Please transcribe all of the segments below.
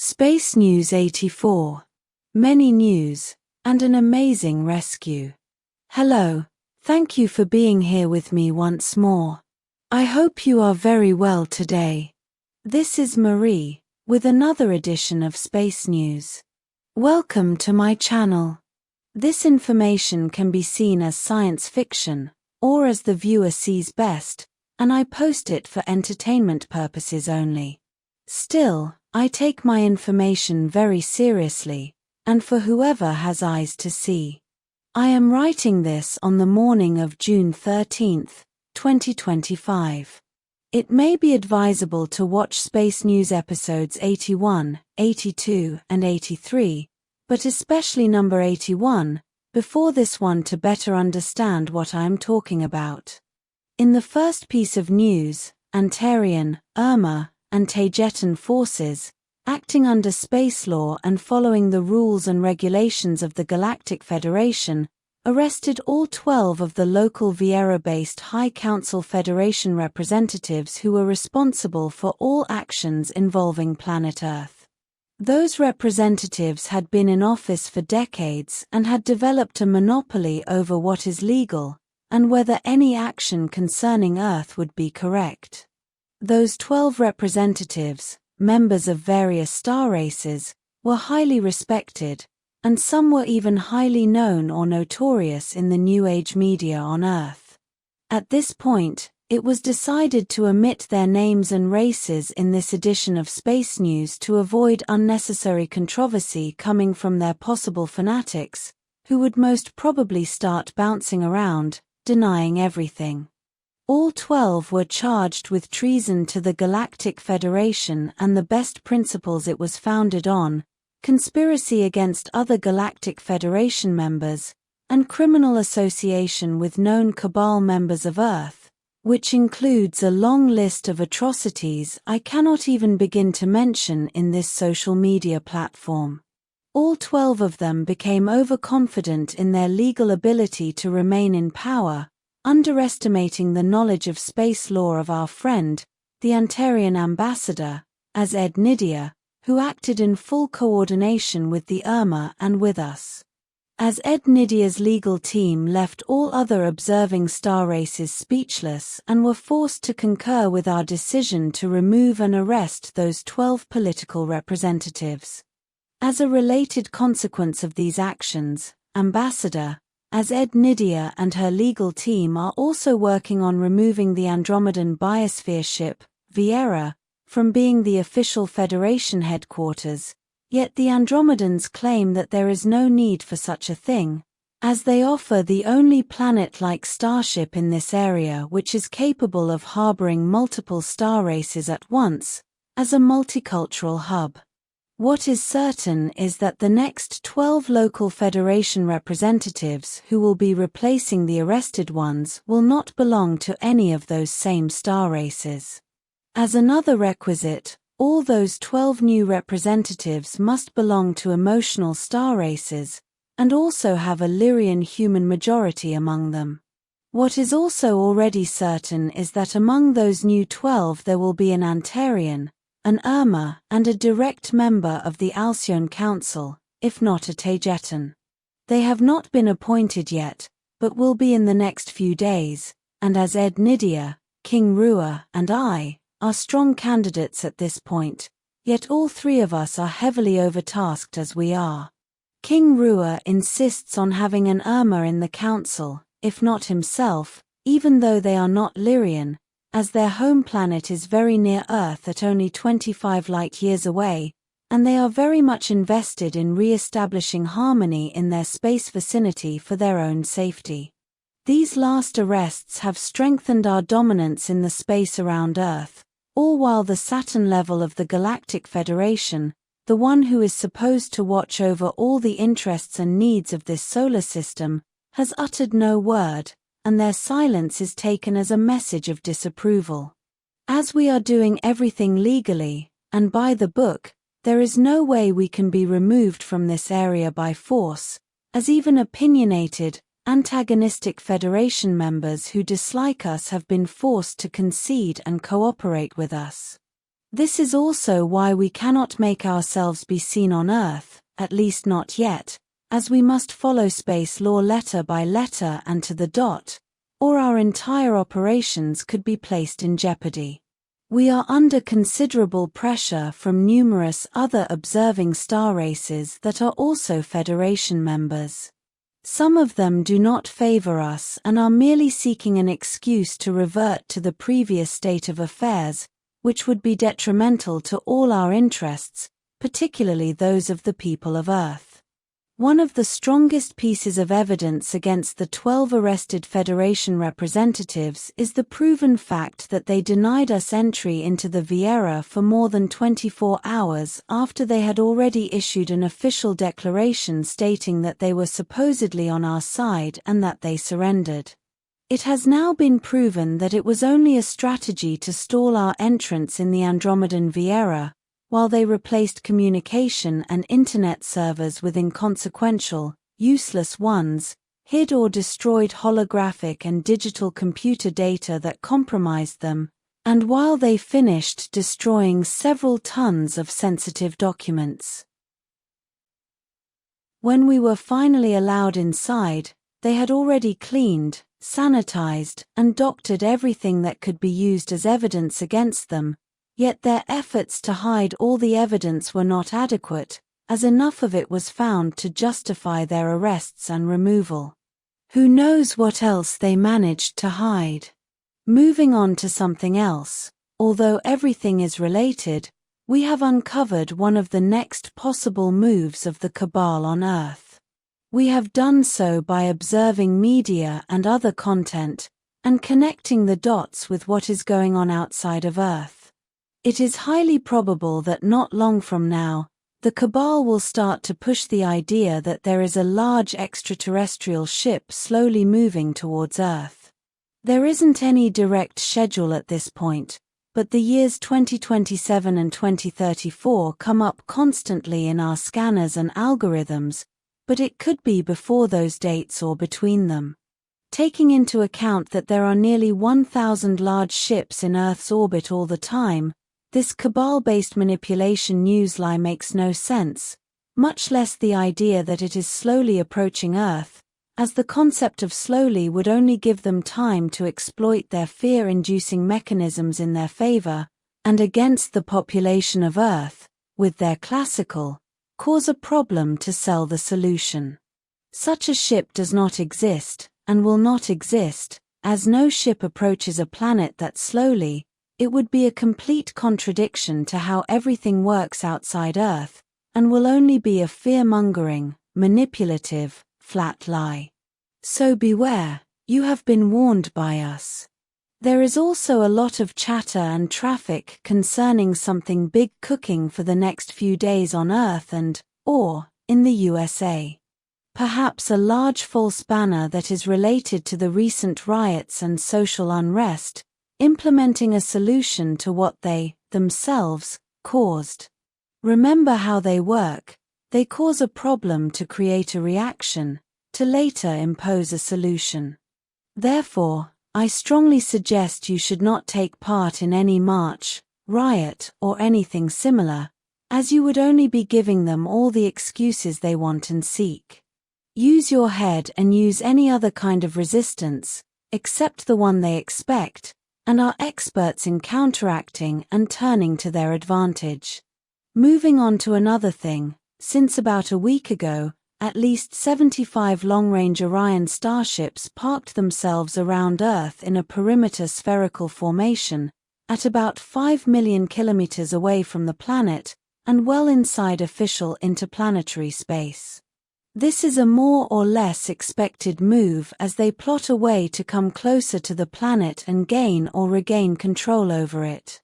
Space News 84. Many news, and an amazing rescue. Hello, thank you for being here with me once more. I hope you are very well today. This is Marie, with another edition of Space News. Welcome to my channel. This information can be seen as science fiction, or as the viewer sees best, and I post it for entertainment purposes only. Still, I take my information very seriously, and for whoever has eyes to see. I am writing this on the morning of June 13, 2025. It may be advisable to watch Space News episodes 81, 82, and 83, but especially number 81, before this one to better understand what I am talking about. In the first piece of news, Antarian, Urmah, and Taygetan forces, acting under space law and following the rules and regulations of the Galactic Federation, arrested all 12 of the local Viera-based High Council Federation representatives who were responsible for all actions involving planet Earth. Those representatives had been in office for decades and had developed a monopoly over what is legal, and whether any action concerning Earth would be correct. Those 12 representatives, members of various star races, were highly respected, and some were even highly known or notorious in the New Age media on Earth. At this point, it was decided to omit their names and races in this edition of Space News to avoid unnecessary controversy coming from their possible fanatics, who would most probably start bouncing around, denying everything. All 12 were charged with treason to the Galactic Federation and the best principles it was founded on, conspiracy against other Galactic Federation members, and criminal association with known cabal members of Earth, which includes a long list of atrocities I cannot even begin to mention in this social media platform. All 12 of them became overconfident in their legal ability to remain in power, underestimating the knowledge of space law of our friend, the Antarian ambassador, as Ed Nidia, who acted in full coordination with the Urmah and with us. As Ed Nidia's legal team left all other observing star races speechless and were forced to concur with our decision to remove and arrest those 12 political representatives. As a related consequence of these actions, Ambassador, as Ed Nidia and her legal team are also working on removing the Andromedan biosphere ship, Viera, from being the official Federation headquarters, yet the Andromedans claim that there is no need for such a thing, as they offer the only planet-like starship in this area which is capable of harboring multiple star races at once, as a multicultural hub. What is certain is that the next 12 local Federation representatives who will be replacing the arrested ones will not belong to any of those same star races. As another requisite, all those 12 new representatives must belong to emotional star races, and also have a Lyrian human majority among them. What is also already certain is that among those new 12 there will be an Antarian, an Urmah, and a direct member of the Alcyone Council, if not a Taygeta. They have not been appointed yet, but will be in the next few days, and as Ed Nidia, King Rua, and I are strong candidates at this point, yet all three of us are heavily overtasked as we are. King Rua insists on having an Urmah in the council, if not himself, even though they are not Lyrian, as their home planet is very near Earth at only 25 light-years away, and they are very much invested in re-establishing harmony in their space vicinity for their own safety. These last arrests have strengthened our dominance in the space around Earth, all while the Saturn level of the Galactic Federation, the one who is supposed to watch over all the interests and needs of this solar system, has uttered no word, and their silence is taken as a message of disapproval. As we are doing everything legally, and by the book, there is no way we can be removed from this area by force, as even opinionated, antagonistic Federation members who dislike us have been forced to concede and cooperate with us. This is also why we cannot make ourselves be seen on Earth, at least not yet, as we must follow space law letter by letter and to the dot, or our entire operations could be placed in jeopardy. We are under considerable pressure from numerous other observing star races that are also Federation members. Some of them do not favor us and are merely seeking an excuse to revert to the previous state of affairs, which would be detrimental to all our interests, particularly those of the people of Earth. One of the strongest pieces of evidence against the 12 arrested Federation representatives is the proven fact that they denied us entry into the Viera for more than 24 hours after they had already issued an official declaration stating that they were supposedly on our side and that they surrendered. It has now been proven that it was only a strategy to stall our entrance in the Andromedan Viera, while they replaced communication and internet servers with inconsequential, useless ones, hid or destroyed holographic and digital computer data that compromised them, and while they finished destroying several tons of sensitive documents. When we were finally allowed inside, they had already cleaned, sanitized, and doctored everything that could be used as evidence against them. Yet their efforts to hide all the evidence were not adequate, as enough of it was found to justify their arrests and removal. Who knows what else they managed to hide? Moving on to something else, although everything is related, we have uncovered one of the next possible moves of the Cabal on Earth. We have done so by observing media and other content, and connecting the dots with what is going on outside of Earth. It is highly probable that not long from now, the Cabal will start to push the idea that there is a large extraterrestrial ship slowly moving towards Earth. There isn't any direct schedule at this point, but the years 2027 and 2034 come up constantly in our scanners and algorithms, but it could be before those dates or between them. Taking into account that there are nearly 1,000 large ships in Earth's orbit all the time, this Cabal-based manipulation news lie makes no sense, much less the idea that it is slowly approaching Earth, as the concept of slowly would only give them time to exploit their fear-inducing mechanisms in their favor, and against the population of Earth, with their classical, cause a problem to sell the solution. Such a ship does not exist, and will not exist, as no ship approaches a planet that slowly. It would be a complete contradiction to how everything works outside Earth, and will only be a fear-mongering, manipulative, flat lie. So beware, you have been warned by us. There is also a lot of chatter and traffic concerning something big cooking for the next few days on Earth or in the USA. Perhaps a large false banner that is related to the recent riots and social unrest, implementing a solution to what they, themselves, caused. Remember how they work. They cause a problem to create a reaction, to later impose a solution. Therefore, I strongly suggest you should not take part in any march, riot, or anything similar, as you would only be giving them all the excuses they want and seek. Use your head and use any other kind of resistance, except the one they expect, and are experts in counteracting and turning to their advantage. Moving on to another thing, since about a week ago, at least 75 long-range Orion starships parked themselves around Earth in a perimeter spherical formation, at about 5 million kilometers away from the planet, and well inside official interplanetary space. This is a more or less expected move as they plot a way to come closer to the planet and gain or regain control over it.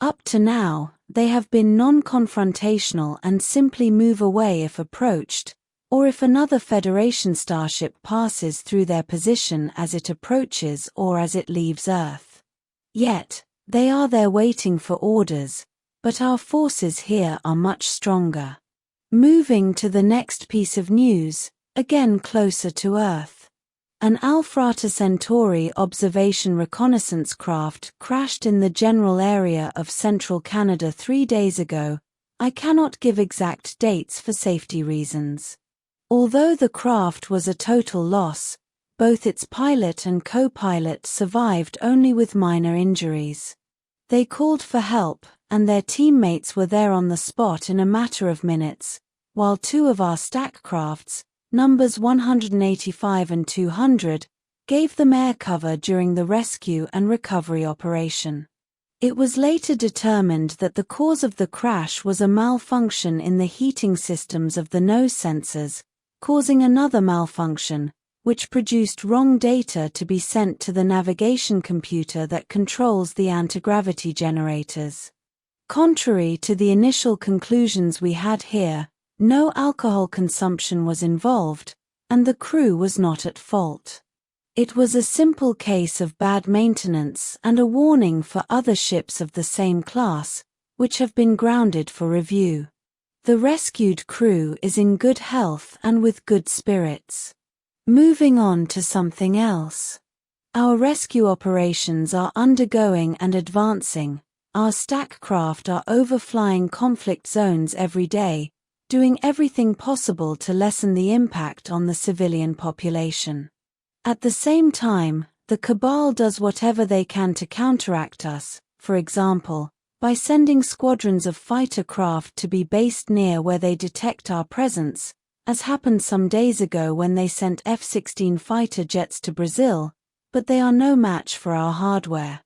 Up to now, they have been non-confrontational and simply move away if approached, or if another Federation starship passes through their position as it approaches or as it leaves Earth. Yet, they are there waiting for orders, but our forces here are much stronger. Moving to the next piece of news, again closer to Earth. An Alpha Centauri observation reconnaissance craft crashed in the general area of central Canada 3 days ago. I cannot give exact dates for safety reasons. Although the craft was a total loss, both its pilot and co-pilot survived only with minor injuries. They called for help, and their teammates were there on the spot in a matter of minutes, while 2 of our stack crafts, numbers 185 and 200, gave them air cover during the rescue and recovery operation. It was later determined that the cause of the crash was a malfunction in the heating systems of the nose sensors, causing another malfunction, which produced wrong data to be sent to the navigation computer that controls the anti-gravity generators. Contrary to the initial conclusions we had here, no alcohol consumption was involved, and the crew was not at fault. It was a simple case of bad maintenance and a warning for other ships of the same class, which have been grounded for review. The rescued crew is in good health and with good spirits. Moving on to something else. Our rescue operations are undergoing and advancing. Our stack craft are overflying conflict zones every day, doing everything possible to lessen the impact on the civilian population. At the same time, the Cabal does whatever they can to counteract us, for example, by sending squadrons of fighter craft to be based near where they detect our presence, as happened some days ago when they sent F-16 fighter jets to Brazil, but they are no match for our hardware.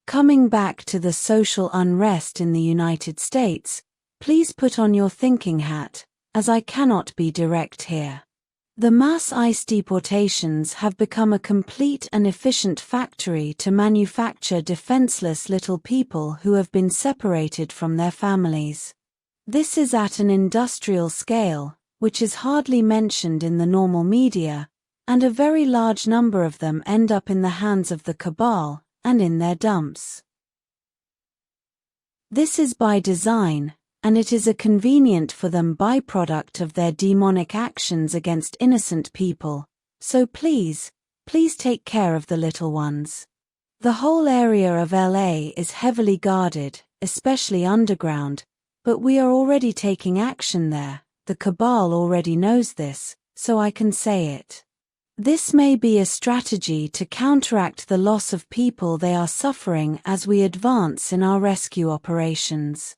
Coming back to the social unrest in the United States, please put on your thinking hat, as I cannot be direct here. The mass ICE deportations have become a complete and efficient factory to manufacture defenseless little people who have been separated from their families. This is at an industrial scale, which is hardly mentioned in the normal media, and a very large number of them end up in the hands of the Cabal, and in their dumps. This is by design, and it is a convenient for them byproduct of their demonic actions against innocent people, so please take care of the little ones. The whole area of LA is heavily guarded, especially underground, but we are already taking action there. The Cabal already knows this, so I can say it. This may be a strategy to counteract the loss of people they are suffering as we advance in our rescue operations.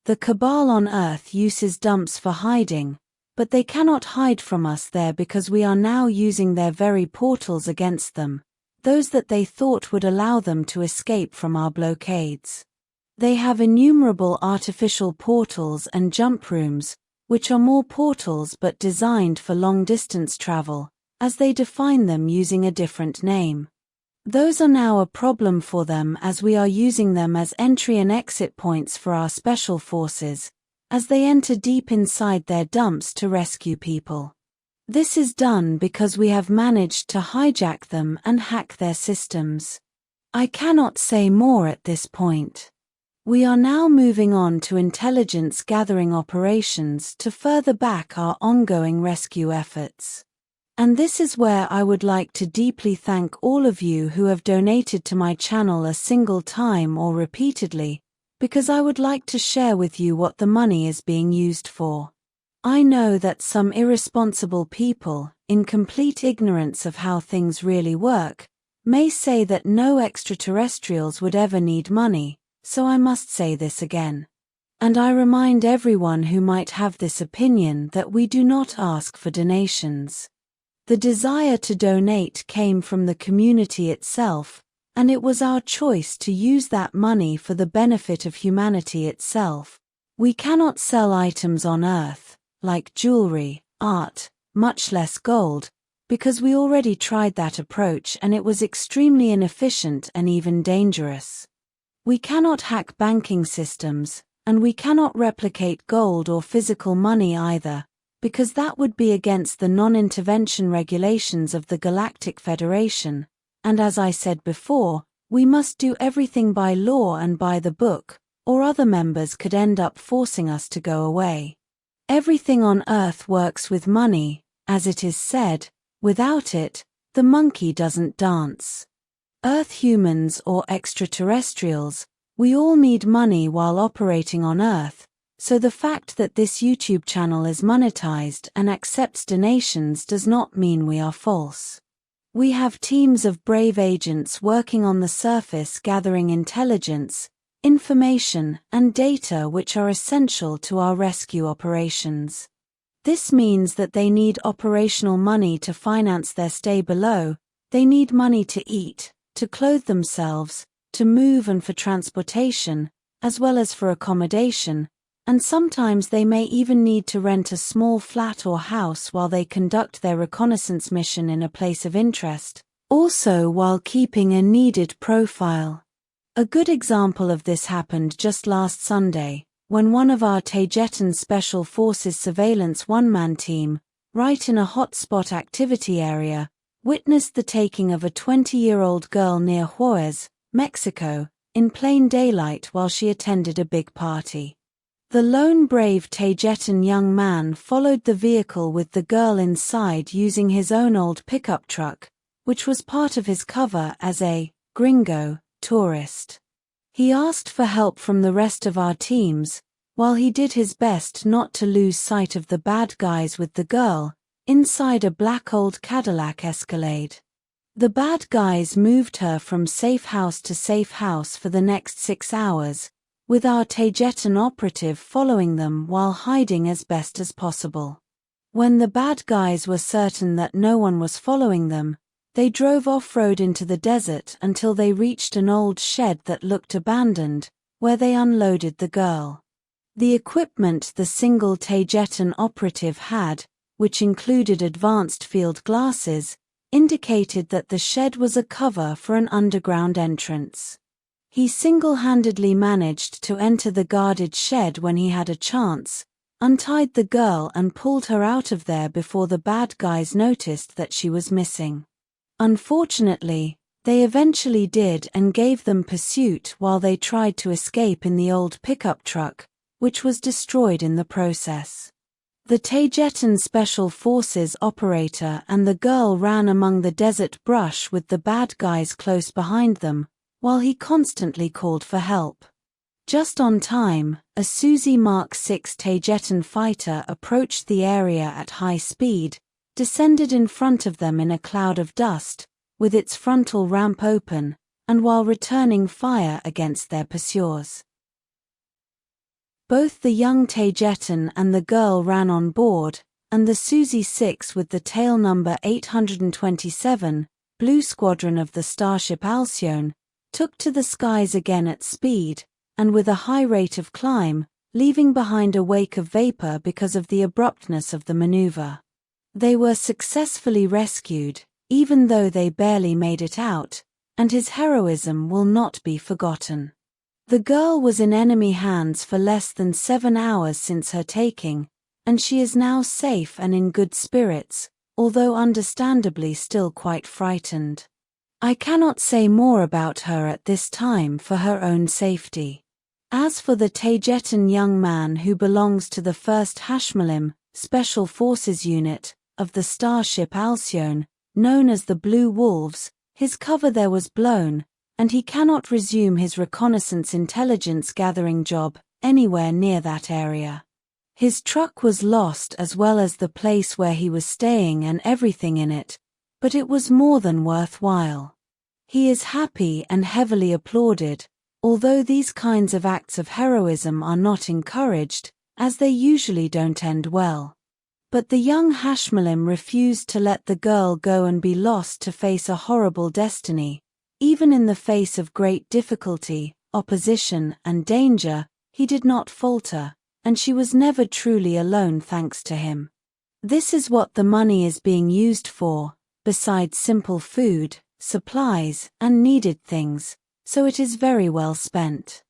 The Cabal on Earth uses dumps for hiding, but they cannot hide from us there because we are now using their very portals against them, those that they thought would allow them to escape from our blockades. They have innumerable artificial portals and jump rooms, which are more portals but designed for long-distance travel, as they define them using a different name. Those are now a problem for them as we are using them as entry and exit points for our special forces, as they enter deep inside their dumps to rescue people. This is done because we have managed to hijack them and hack their systems. I cannot say more at this point. We are now moving on to intelligence gathering operations to further back our ongoing rescue efforts. And this is where I would like to deeply thank all of you who have donated to my channel a single time or repeatedly, because I would like to share with you what the money is being used for. I know that some irresponsible people, in complete ignorance of how things really work, may say that no extraterrestrials would ever need money, so I must say this again. And I remind everyone who might have this opinion that we do not ask for donations. The desire to donate came from the community itself, and it was our choice to use that money for the benefit of humanity itself. We cannot sell items on Earth, like jewelry, art, much less gold, because we already tried that approach and it was extremely inefficient and even dangerous. We cannot hack banking systems, and we cannot replicate gold or physical money either, because that would be against the non-intervention regulations of the Galactic Federation, and as I said before, we must do everything by law and by the book, or other members could end up forcing us to go away. Everything on Earth works with money, as it is said. Without it, The monkey doesn't dance. Earth humans or extraterrestrials, we all need money while operating on Earth, so the fact that this YouTube channel is monetized and accepts donations does not mean we are false. We have teams of brave agents working on the surface gathering intelligence, information, and data which are essential to our rescue operations. This means that they need operational money to finance their stay below, they need money to eat, to clothe themselves, to move and for transportation, as well as for accommodation, and sometimes they may even need to rent a small flat or house while they conduct their reconnaissance mission in a place of interest, also while keeping a needed profile. A good example of this happened just last Sunday, when one of our Taygeta Special Forces surveillance one-man team, right in a hotspot activity area, witnessed the taking of a 20-year-old girl near Juarez, Mexico, in plain daylight while she attended a big party. The lone brave Taygeta young man followed the vehicle with the girl inside using his own old pickup truck, which was part of his cover as a gringo tourist. He asked for help from the rest of our teams, while he did his best not to lose sight of the bad guys with the girl, inside a black old Cadillac Escalade. The bad guys moved her from safe house to safe house for the next 6 hours, with our Taygeta operative following them while hiding as best as possible. When the bad guys were certain that no one was following them, they drove off-road into the desert until they reached an old shed that looked abandoned, where they unloaded the girl. The equipment the single Taygeta operative had, which included advanced field glasses, indicated that the shed was a cover for an underground entrance. He single-handedly managed to enter the guarded shed when he had a chance, untied the girl and pulled her out of there before the bad guys noticed that she was missing. Unfortunately, they eventually did and gave them pursuit while they tried to escape in the old pickup truck, which was destroyed in the process. The Taygeta Special Forces operator and the girl ran among the desert brush with the bad guys close behind them, while he constantly called for help. Just on time, a Suzy Mark 6 Taygeta fighter approached the area at high speed, descended in front of them in a cloud of dust, with its frontal ramp open, and while returning fire against their pursuers. Both the young Taygeta and the girl ran on board, and the Suzy 6 with the tail number 827, Blue Squadron of the Starship Alcyon, took to the skies again at speed, and with a high rate of climb, leaving behind a wake of vapor because of the abruptness of the maneuver. They were successfully rescued, even though they barely made it out, and his heroism will not be forgotten. The girl was in enemy hands for less than 7 hours since her taking, and she is now safe and in good spirits, although understandably still quite frightened. I cannot say more about her at this time for her own safety. As for the Taygeta young man who belongs to the 1st Hashmalim, Special Forces Unit, of the Starship Alcyon, known as the Blue Wolves, his cover there was blown, and he cannot resume his reconnaissance intelligence gathering job anywhere near that area. His truck was lost as well as the place where he was staying and everything in it, but it was more than worthwhile. He is happy and heavily applauded, although these kinds of acts of heroism are not encouraged, as they usually don't end well. But the young Hashmalim refused to let the girl go and be lost to face a horrible destiny. Even in the face of great difficulty, opposition, and danger, he did not falter, and she was never truly alone thanks to him. This is what the money is being used for, besides simple food, supplies, and needed things, so it is very well spent.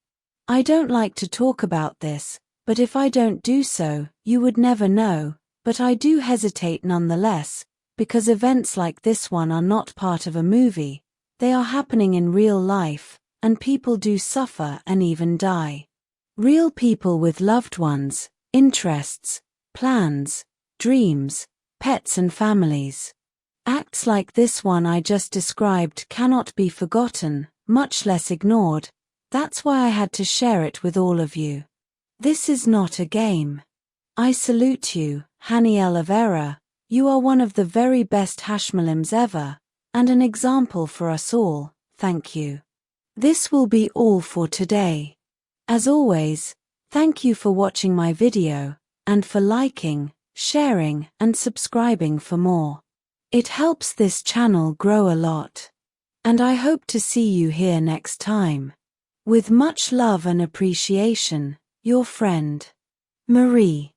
I don't like to talk about this, but if I don't do so, you would never know. But I do hesitate nonetheless, because events like this one are not part of a movie, they are happening in real life, and people do suffer and even die. Real people with loved ones, interests, plans, dreams, pets and families. Acts like this one I just described cannot be forgotten, much less ignored. That's why I had to share it with all of you. This is not a game. I salute you, Haniel of Viera. You are one of the very best Hashmalims ever, and an example for us all. Thank you. This will be all for today. As always, thank you for watching my video, and for liking, sharing, and subscribing for more. It helps this channel grow a lot. And I hope to see you here next time. With much love and appreciation, your friend, Marie.